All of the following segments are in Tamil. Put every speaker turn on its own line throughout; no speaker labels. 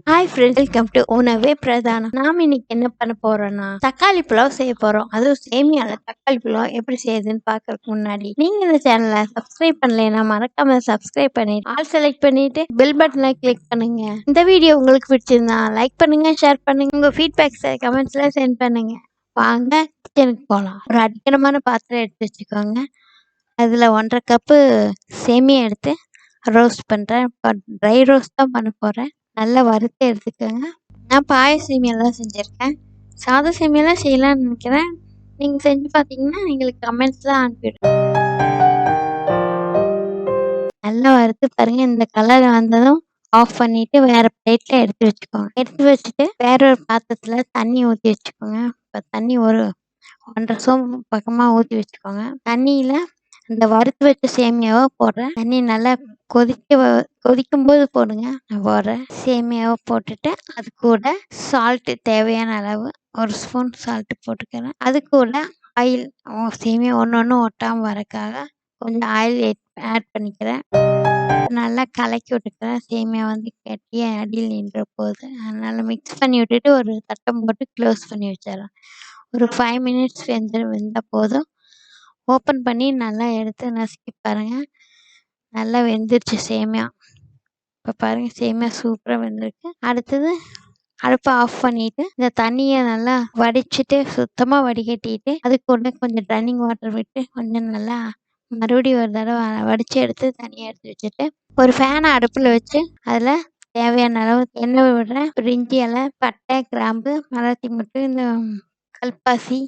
ஹாய் ஃப்ரெண்ட்ஸ், வெல்கம் டு உணவே பிரதானம். நாம் இன்னைக்கு என்ன பண்ண போறோம்னா தக்காளி புலாவ் செய்ய போறோம். அதுவும் சேமியால தக்காளி புலாவ் எப்படி செய்யுதுன்னு பாக்குறதுக்கு முன்னாடி நீங்க இந்த சேனலை சப்ஸ்கிரைப் பண்ணலைன்னா மறக்காம சப்ஸ்கிரைப் பண்ணிட்டு ஆல் செலக்ட் பண்ணிட்டு பெல் பட்டனை கிளிக் பண்ணுங்க. இந்த வீடியோ உங்களுக்கு பிடிச்சிருந்தா லைக் பண்ணுங்க, ஷேர் பண்ணுங்க, உங்க ஃபீட்பேக்ஸ் கமெண்ட்ஸ்ல சென்ட் பண்ணுங்க. வாங்க கிச்சனுக்கு போகலாம். ஒரு அடிக்கணமான பாத்திரம் எடுத்து வச்சுக்கோங்க. அதில் 1.5 கப்பு சேமியா எடுத்து ரோஸ்ட் பண்ணுறேன். ட்ரை ரோஸ்ட் தான் பண்ண போகிறேன். நல்லா வறுத்து எடுத்துக்கோங்க. நான் பாய சேமியாலாம் செஞ்சுருக்கேன். சாதா சேமியாலாம் செய்யலாம்னு நினைக்கிறேன். நீங்கள் செஞ்சு பார்த்தீங்கன்னா எங்களுக்கு கமெண்ட்ஸ்லாம் அனுப்பிவிடுங்க. நல்லா வறுத்து பாருங்கள். இந்த கலர் வந்ததும் ஆஃப் பண்ணிவிட்டு வேறு பிளேட்டில் எடுத்து வச்சுக்கோங்க. எடுத்து வச்சுட்டு வேற ஒரு பாத்திரத்தில் தண்ணி ஊற்றி வச்சுக்கோங்க. இப்போ தண்ணி ஒரு 1.5 சோம்பு பக்கமாக ஊற்றி வச்சுக்கோங்க. தண்ணியில் அந்த வறுத்து வச்ச சேமியாவை போடுறேன். தண்ணி நல்லா கொதிக்கும்போது போடுங்க. நான் போடுறேன். சேமியாவை போட்டுட்டு அது கூட சால்ட்டு தேவையான அளவு 1 ஸ்பூன் சால்ட்டு போட்டுக்கிறேன். அது கூட ஆயில், சேமியா ஒன்று ஒட்டாமல் வரக்காக கொஞ்சம் ஆயில் ஆட் பண்ணிக்கிறேன். நல்லா கலக்கி விட்டுக்கிறேன். சேமியா கெட்டியாக அடியில் நின்ற போகுது. அதனால் மிக்ஸ் பண்ணி விட்டுட்டு ஒரு தட்டம் போட்டு க்ளோஸ் பண்ணி வச்சிடலாம். ஒரு 5 மினிட்ஸ் வெந்த போதும் ஓப்பன் பண்ணி நல்லா எடுத்து நசுக்கி பாருங்கள். நல்லா வெந்துருச்சு சேமியா. இப்போ பாருங்கள், சேமியா சூப்பராக வெந்திருக்கு. அடுத்தது அடுப்பை ஆஃப் பண்ணிவிட்டு இந்த தண்ணியை நல்லா வடிச்சிட்டு சுத்தமாக வடிகட்டிட்டு அது கூட கொஞ்சம் ரன்னிங் வாட்டர் விட்டு கொஞ்சம் நல்லா மறுபடியும் ஒரு தடவை வடித்து எடுத்து தனியாக எடுத்து வச்சுட்டு ஒரு ஃபேனை அடுப்பில் வச்சு அதில் தேவையான அளவு எண்ணெய் விடுறேன். பிரிஞ்சி இலை, பட்டை, கிராம்பு, மராத்தி மொட்டு, இந்த கல்பாசி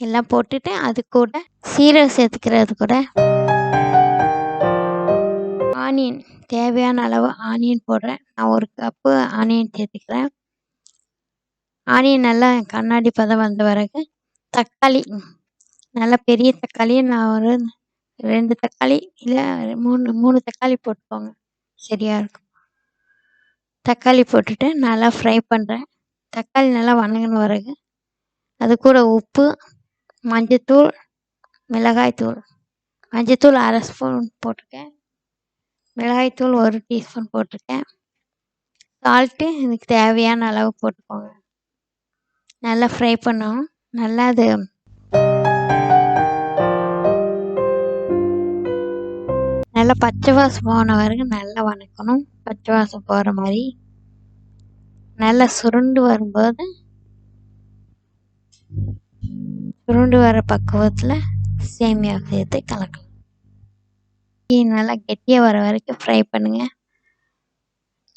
எல்லாம் போட்டுட்டு அது கூட சீரகம் சேர்த்துக்கிறது கூட ஆனியன், தேவையான அளவு ஆனியன் போடுறேன். நான் 1 கப்பு ஆனியன் சேர்த்துக்கிறேன். ஆனியன் நல்லா கண்ணாடி பதம் வந்த பிறகு தக்காளி, நல்லா பெரிய தக்காளியை நான் ஒரு 2 தக்காளி இல்லை 3 தக்காளி போட்டுக்கோங்க, சரியாக இருக்கும். தக்காளி போட்டுட்டு நல்லா ஃப்ரை பண்ணுறேன். தக்காளி நல்லா வணங்கின பிறகு அது கூட உப்பு, மஞ்சத்தூள், மிளகாய்த்தூள். மஞ்சத்தூள் 1/2 ஸ்பூன் போட்டிருக்கேன். மிளகாய்த்தூள் 1 டீஸ்பூன் போட்டிருக்கேன். சால்ட்டு இதுக்கு தேவையான அளவு போட்டுக்கோங்க. நல்லா ஃப்ரை பண்ணணும். நல்லா அது நல்லா பச்சை வாசம் போன வரைக்கும் நல்லா வணக்கணும். பச்சை வாசம் போகிற மாதிரி நல்லா சுருண்டு வரும்போது, சுருண்டு வர பக்குவத்தில் சேமியா சேர்த்து கலக்கலாம். நல்லா கெட்டியாக வர வரைக்கும் ஃப்ரை பண்ணுங்கள்.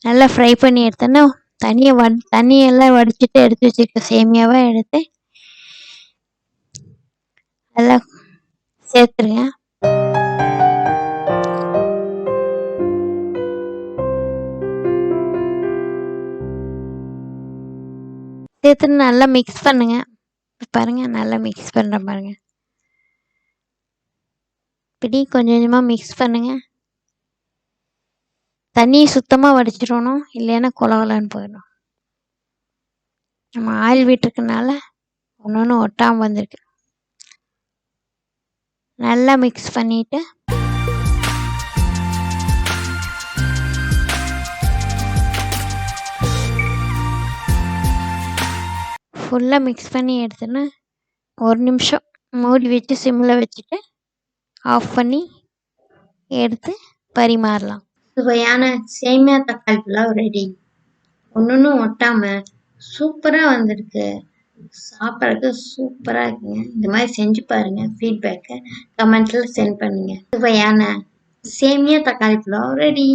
நல்லா ஃப்ரை பண்ணி எடுத்தோன்னா தண்ணியெல்லாம் வடிச்சிட்டு எடுத்து வச்சுருக்க சேமியாவை எடுத்து நல்லா சேர்த்துருங்க. சேர்த்துட்டு நல்லா மிக்ஸ் பண்ணுங்கள். பாருங்கள், நல்லா மிக்ஸ் பண்ணுற பாருங்கள். இப்படி கொஞ்சம் கொஞ்சமாக மிக்ஸ் பண்ணுங்கள். தண்ணியை சுத்தமாக வடிச்சிடணும், இல்லைன்னா கொலன்னு போயிடும். நம்ம ஆயில் விட்டுருக்கனால ஒன்று ஒட்டாமல் வந்திருக்கு. நல்லா மிக்ஸ் பண்ணிவிட்டு ஃபுல்லாக மிக்ஸ் பண்ணி எடுத்துன்னு 1 நிமிஷம் மூடி வச்சு சிம்மில் வச்சுட்டு ஆஃப் பண்ணி எடுத்து பரிமாறலாம். சுவையான சேமியா தக்காளி புலாவ் ரெடி. ஒன்று ஒட்டாமல் சூப்பராக வந்திருக்கு. சாப்பிட்றதுக்கு சூப்பராக இருக்குங்க. இந்த மாதிரி செஞ்சு பாருங்கள். ஃபீட்பேக்கை கமெண்ட்ஸில் சென்ட் பண்ணுங்கள். சுவையான சேமியா தக்காளி புலாவ் ரெடி.